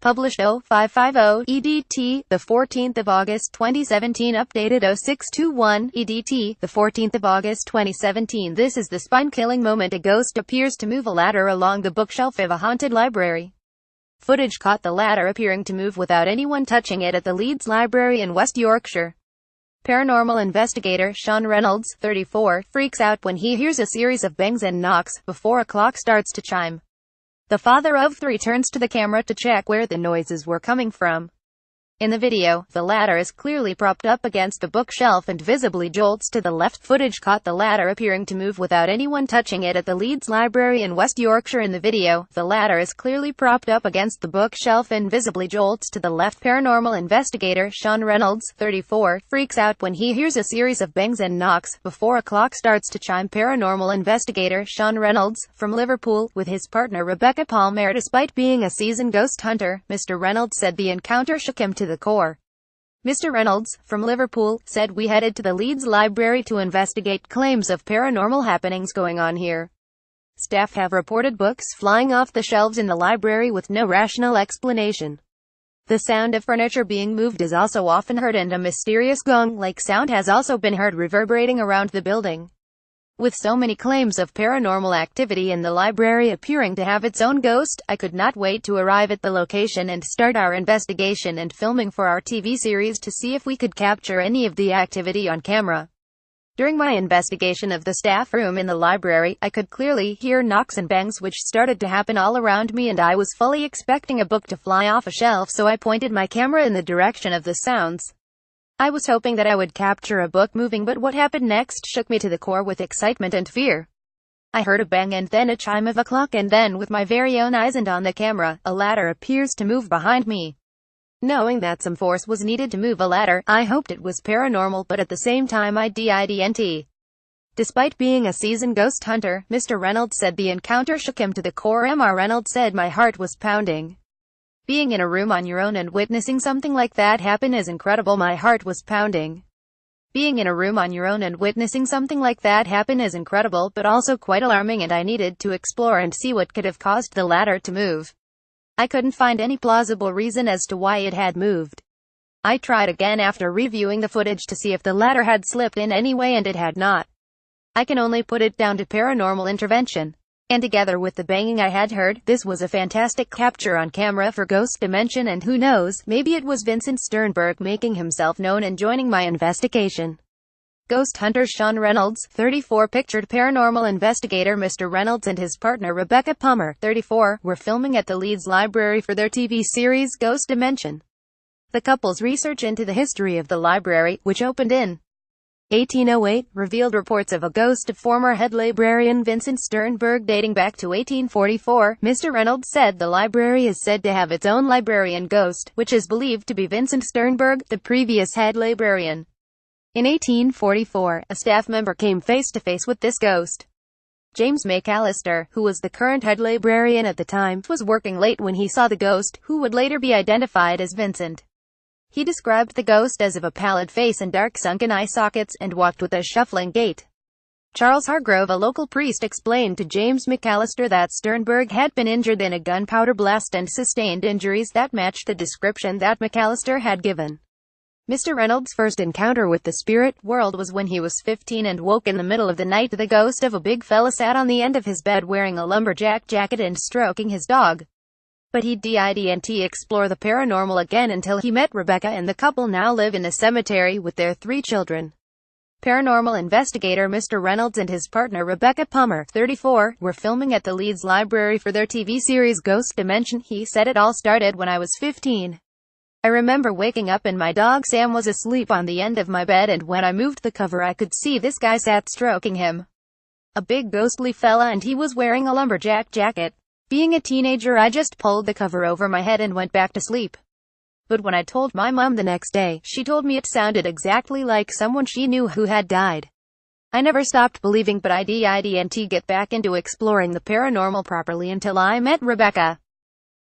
Published 0550 EDT, the 14th of August 2017. Updated 0621 EDT, the 14th of August 2017. This is the spine-killing moment. A ghost appears to move a ladder along the bookshelf of a haunted library. Footage caught the ladder appearing to move without anyone touching it at the Leeds Library in West Yorkshire. Paranormal investigator Sean Reynolds, 34, freaks out when he hears a series of bangs and knocks before a clock starts to chime. The father of three turns to the camera to check where the noises were coming from. In the video, the ladder is clearly propped up against the bookshelf and visibly jolts to the left. Footage caught the ladder appearing to move without anyone touching it at the Leeds Library in West Yorkshire. In the video, the ladder is clearly propped up against the bookshelf and visibly jolts to the left. Paranormal investigator Sean Reynolds, 34, freaks out when he hears a series of bangs and knocks before a clock starts to chime. Paranormal investigator Sean Reynolds, from Liverpool, with his partner Rebecca Palmer. Despite being a seasoned ghost hunter, Mr. Reynolds said the encounter shook him to the core. Mr. Reynolds, from Liverpool, said, "We headed to the Leeds Library to investigate claims of paranormal happenings going on here. Staff have reported books flying off the shelves in the library with no rational explanation. The sound of furniture being moved is also often heard, and a mysterious gong-like sound has also been heard reverberating around the building. With so many claims of paranormal activity and the library appearing to have its own ghost, I could not wait to arrive at the location and start our investigation and filming for our TV series to see if we could capture any of the activity on camera. During my investigation of the staff room in the library, I could clearly hear knocks and bangs which started to happen all around me, and I was fully expecting a book to fly off a shelf, so I pointed my camera in the direction of the sounds. I was hoping that I would capture a book moving, but what happened next shook me to the core with excitement and fear. I heard a bang and then a chime of a clock, and then, with my very own eyes and on the camera, a ladder appears to move behind me. Knowing that some force was needed to move a ladder, I hoped it was paranormal, but at the same time I didn't. Despite being a seasoned ghost hunter, Mr. Reynolds said the encounter shook him to the core. Mr. Reynolds said, "My heart was pounding. Being in a room on your own and witnessing something like that happen is incredible. My heart was pounding. Being in a room on your own and witnessing something like that happen is incredible, but also quite alarming, and I needed to explore and see what could have caused the ladder to move. I couldn't find any plausible reason as to why it had moved. I tried again after reviewing the footage to see if the ladder had slipped in any way, and it had not. I can only put it down to paranormal intervention. And together with the banging I had heard, this was a fantastic capture on camera for Ghost Dimension, and who knows, maybe it was Vincent Sternberg making himself known and joining my investigation." Ghost hunter Sean Reynolds, 34, pictured paranormal investigator Mr. Reynolds and his partner Rebecca Palmer, 34, were filming at the Leeds Library for their TV series Ghost Dimension. The couple's research into the history of the library, which opened in 1808, revealed reports of a ghost of former head librarian Vincent Sternberg dating back to 1844. Mr. Reynolds said the library is said to have its own librarian ghost, which is believed to be Vincent Sternberg, the previous head librarian. In 1844, a staff member came face to face with this ghost. James McAllister, who was the current head librarian at the time, was working late when he saw the ghost, who would later be identified as Vincent. He described the ghost as of a pallid face and dark sunken eye sockets, and walked with a shuffling gait. Charles Hargrove, a local priest, explained to James McAllister that Sternberg had been injured in a gunpowder blast and sustained injuries that matched the description that McAllister had given. Mr. Reynolds' first encounter with the spirit world was when he was 15 and woke in the middle of the night. The ghost of a big fella sat on the end of his bed wearing a lumberjack jacket and stroking his dog. But he didn't explore the paranormal again until he met Rebecca, and the couple now live in a cemetery with their 3 children. Paranormal investigator Mr. Reynolds and his partner Rebecca Palmer, 34, were filming at the Leeds Library for their TV series Ghost Dimension. He said, "It all started when I was 15. I remember waking up and my dog Sam was asleep on the end of my bed, and when I moved the cover I could see this guy sat stroking him. A big ghostly fella, and he was wearing a lumberjack jacket. Being a teenager, I just pulled the cover over my head and went back to sleep. But when I told my mom the next day, she told me it sounded exactly like someone she knew who had died. I never stopped believing, but I didn't get back into exploring the paranormal properly until I met Rebecca."